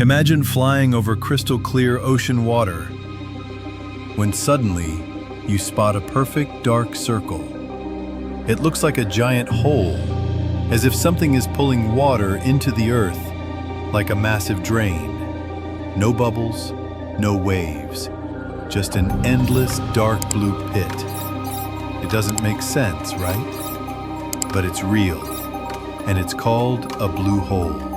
Imagine flying over crystal clear ocean water when suddenly you spot a perfect dark circle. It looks like a giant hole, as if something is pulling water into the earth like a massive drain. No bubbles, no waves, just an endless dark blue pit. It doesn't make sense, right? But it's real, and it's called a blue hole.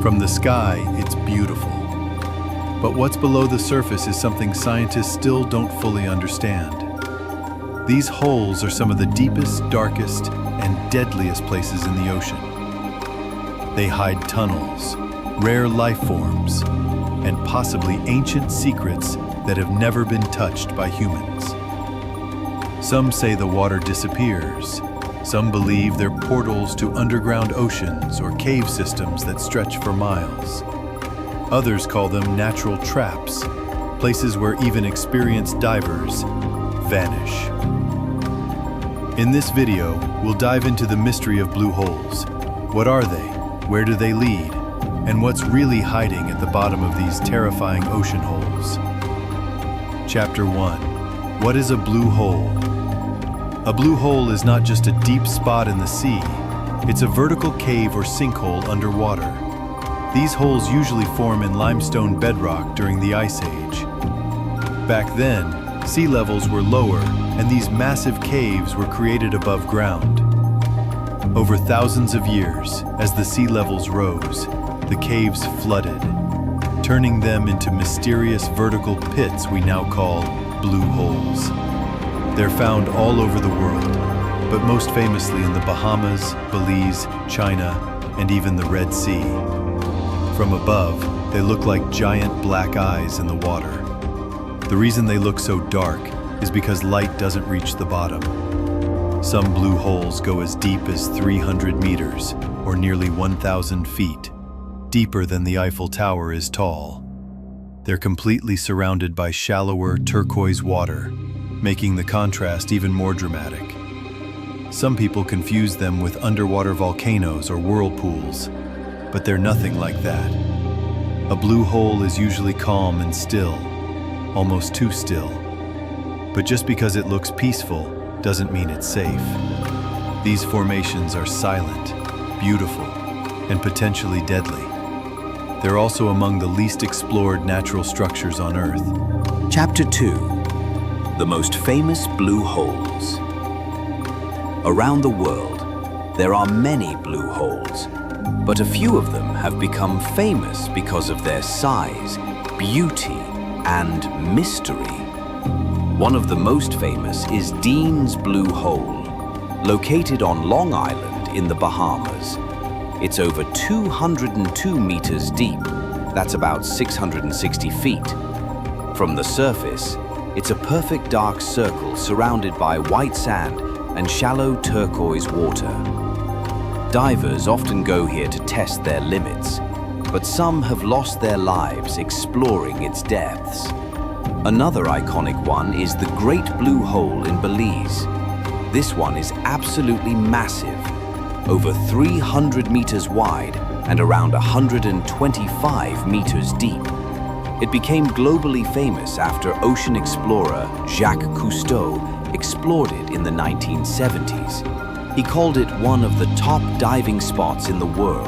From the sky, it's beautiful. But what's below the surface is something scientists still don't fully understand. These holes are some of the deepest, darkest, and deadliest places in the ocean. They hide tunnels, rare life forms, and possibly ancient secrets that have never been touched by humans. Some say the water disappears. Some believe they're portals to underground oceans or cave systems that stretch for miles. Others call them natural traps, places where even experienced divers vanish. In this video, we'll dive into the mystery of blue holes. What are they? Where do they lead? And what's really hiding at the bottom of these terrifying ocean holes? Chapter 1. What is a blue hole? A blue hole is not just a deep spot in the sea. It's a vertical cave or sinkhole underwater. These holes usually form in limestone bedrock during the Ice Age. Back then, sea levels were lower, and these massive caves were created above ground. Over thousands of years, as the sea levels rose, the caves flooded, turning them into mysterious vertical pits we now call blue holes. They're found all over the world, but most famously in the Bahamas, Belize, China, and even the Red Sea. From above, they look like giant black eyes in the water. The reason they look so dark is because light doesn't reach the bottom. Some blue holes go as deep as 300 meters, or nearly 1,000 feet, deeper than the Eiffel Tower is tall. They're completely surrounded by shallower turquoise water, making the contrast even more dramatic. Some people confuse them with underwater volcanoes or whirlpools, but they're nothing like that. A blue hole is usually calm and still, almost too still. But just because it looks peaceful doesn't mean it's safe. These formations are silent, beautiful, and potentially deadly. They're also among the least explored natural structures on Earth. Chapter 2. The most famous blue holes. Around the world, there are many blue holes, but a few of them have become famous because of their size, beauty, and mystery. One of the most famous is Dean's Blue Hole, located on Long Island in the Bahamas. It's over 202 meters deep. That's about 660 feet. From the surface, it's a perfect dark circle surrounded by white sand and shallow turquoise water. Divers often go here to test their limits, but some have lost their lives exploring its depths. Another iconic one is the Great Blue Hole in Belize. This one is absolutely massive, over 300 meters wide and around 125 meters deep. It became globally famous after ocean explorer Jacques Cousteau explored it in the 1970s. He called it one of the top diving spots in the world.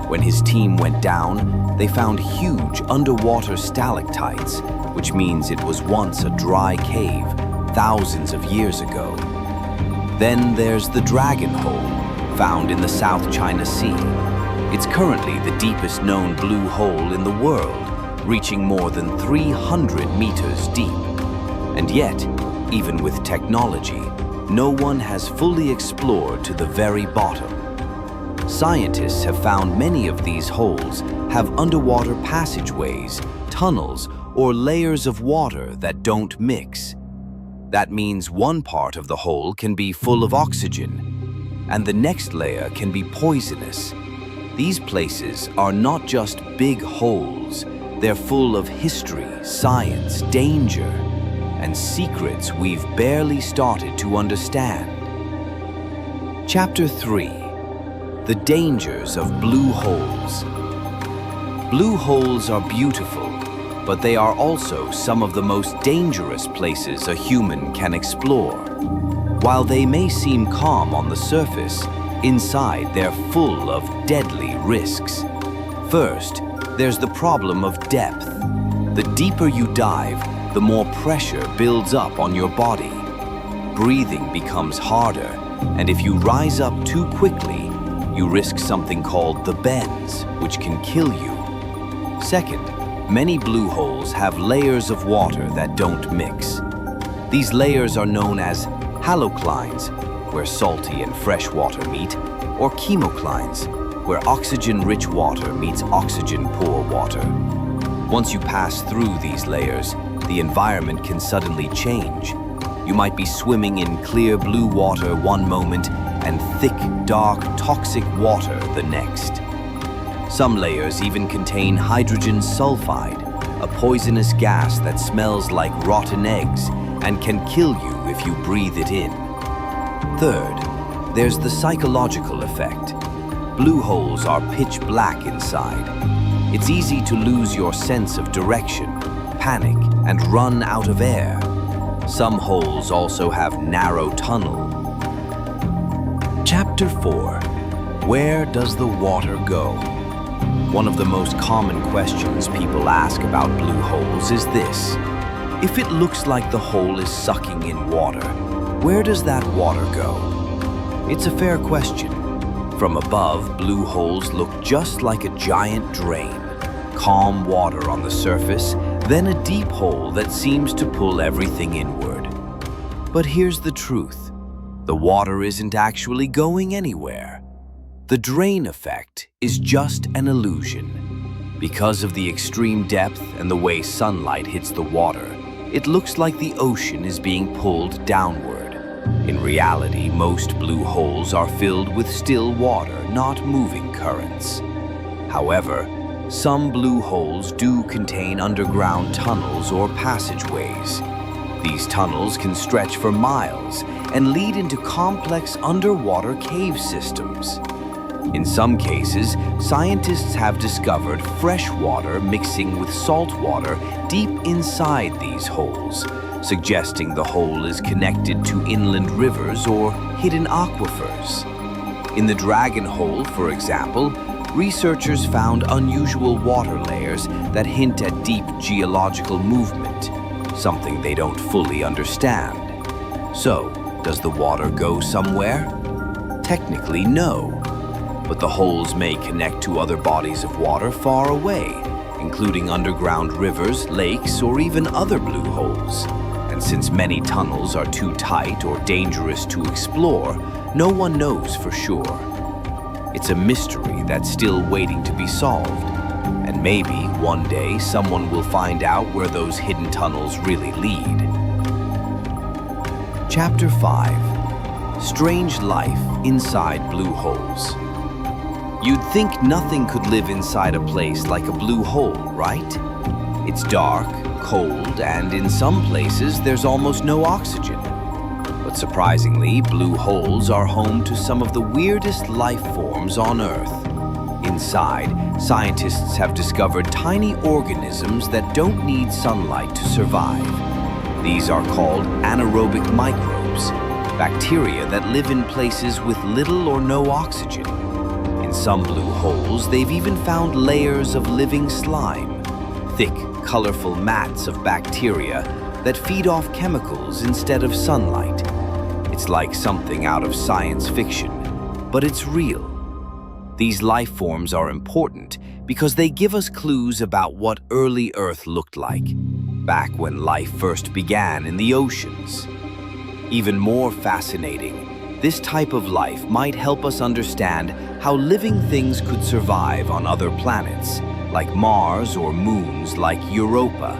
When his team went down, they found huge underwater stalactites, which means it was once a dry cave thousands of years ago. Then there's the Dragon Hole, found in the South China Sea. It's currently the deepest known blue hole in the world, reaching more than 300 meters deep. And yet, even with technology, no one has fully explored to the very bottom. Scientists have found many of these holes have underwater passageways, tunnels, or layers of water that don't mix. That means one part of the hole can be full of oxygen, and the next layer can be poisonous. These places are not just big holes. They're full of history, science, danger, and secrets we've barely started to understand. Chapter 3. The dangers of blue holes. Blue holes are beautiful, but they are also some of the most dangerous places a human can explore. While they may seem calm on the surface, inside they're full of deadly risks. First, there's the problem of depth. The deeper you dive, the more pressure builds up on your body. Breathing becomes harder, and if you rise up too quickly, you risk something called the bends, which can kill you. Second, many blue holes have layers of water that don't mix. These layers are known as haloclines, where salty and fresh water meet, or chemoclines, where oxygen-rich water meets oxygen-poor water. Once you pass through these layers, the environment can suddenly change. You might be swimming in clear blue water one moment and thick, dark, toxic water the next. Some layers even contain hydrogen sulfide, a poisonous gas that smells like rotten eggs and can kill you if you breathe it in. Third, there's the psychological effect. Blue holes are pitch black inside. It's easy to lose your sense of direction, panic, and run out of air. Some holes also have narrow tunnels. Chapter 4. Where does the water go? One of the most common questions people ask about blue holes is this. If it looks like the hole is sucking in water, where does that water go? It's a fair question. From above, blue holes look just like a giant drain. Calm water on the surface, then a deep hole that seems to pull everything inward. But here's the truth. The water isn't actually going anywhere. The drain effect is just an illusion. Because of the extreme depth and the way sunlight hits the water, it looks like the ocean is being pulled downward. In reality, most blue holes are filled with still water, not moving currents. However, some blue holes do contain underground tunnels or passageways. These tunnels can stretch for miles and lead into complex underwater cave systems. In some cases, scientists have discovered fresh water mixing with salt water deep inside these holes, suggesting the hole is connected to inland rivers or hidden aquifers. In the Dragon Hole, for example, researchers found unusual water layers that hint at deep geological movement, something they don't fully understand. So, does the water go somewhere? Technically, no. But the holes may connect to other bodies of water far away, including underground rivers, lakes, or even other blue holes. And since many tunnels are too tight or dangerous to explore, no one knows for sure. It's a mystery that's still waiting to be solved. And maybe one day someone will find out where those hidden tunnels really lead. Chapter 5. Strange life inside blue holes. You'd think nothing could live inside a place like a blue hole, right? It's dark, cold, and in some places there's almost no oxygen. But surprisingly, blue holes are home to some of the weirdest life forms on Earth. Inside, scientists have discovered tiny organisms that don't need sunlight to survive. These are called anaerobic microbes, bacteria that live in places with little or no oxygen. In some blue holes, they've even found layers of living slime, thick, colorful mats of bacteria that feed off chemicals instead of sunlight. It's like something out of science fiction, but it's real. These life forms are important because they give us clues about what early Earth looked like, back when life first began in the oceans. Even more fascinating, this type of life might help us understand how living things could survive on other planets, like Mars or moons like Europa.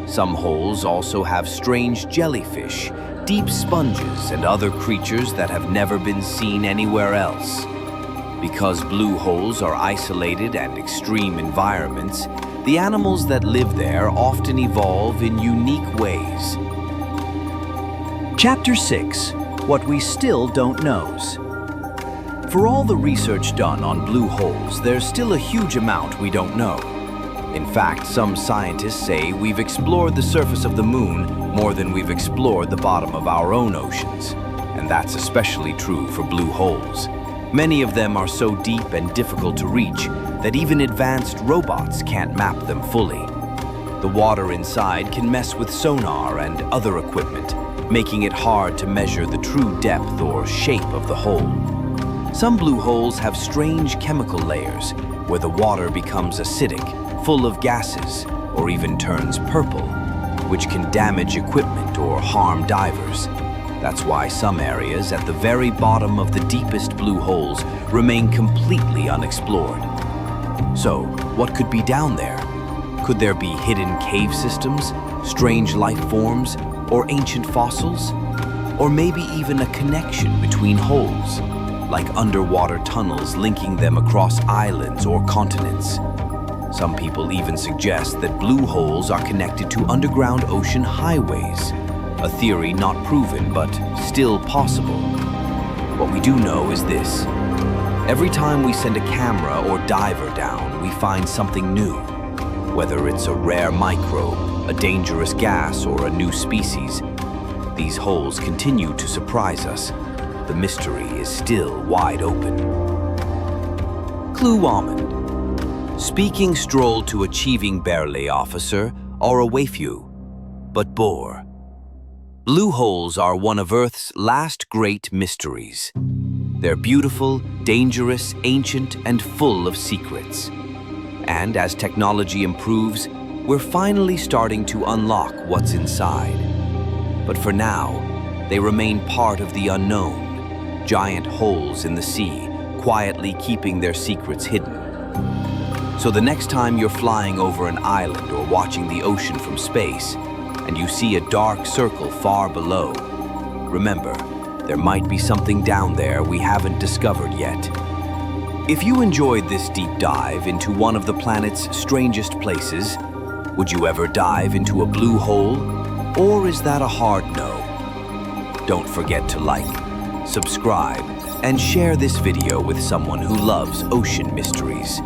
Some holes also have strange jellyfish, deep sponges, and other creatures that have never been seen anywhere else. Because blue holes are isolated and extreme environments, the animals that live there often evolve in unique ways. Chapter 6. What we still don't know. for all the research done on blue holes, there's still a huge amount we don't know. In fact, some scientists say we've explored the surface of the moon more than we've explored the bottom of our own oceans. And that's especially true for blue holes. Many of them are so deep and difficult to reach that even advanced robots can't map them fully. The water inside can mess with sonar and other equipment, making it hard to measure the true depth or shape of the hole. Some blue holes have strange chemical layers where the water becomes acidic, full of gases, or even turns purple, which can damage equipment or harm divers. That's why some areas at the very bottom of the deepest blue holes remain completely unexplored. So, what could be down there? Could there be hidden cave systems, strange life forms, or ancient fossils? Or maybe even a connection between holes, like underwater tunnels linking them across islands or continents. Some people even suggest that blue holes are connected to underground ocean highways, a theory not proven but still possible. What we do know is this: every time we send a camera or diver down, we find something new. Whether it's a rare microbe, a dangerous gas, or a new species, these holes continue to surprise us. The mystery is still wide open. Clue almond. Speaking stroll to achieving barely officer or a wayfew, but bore. Blue holes are one of Earth's last great mysteries. They're beautiful, dangerous, ancient, and full of secrets. And as technology improves, we're finally starting to unlock what's inside. But for now, they remain part of the unknown, giant holes in the sea, quietly keeping their secrets hidden. So the next time you're flying over an island or watching the ocean from space, and you see a dark circle far below, remember, there might be something down there we haven't discovered yet. If you enjoyed this deep dive into one of the planet's strangest places, would you ever dive into a blue hole? Or is that a hard no? Don't forget to like, subscribe, and share this video with someone who loves ocean mysteries.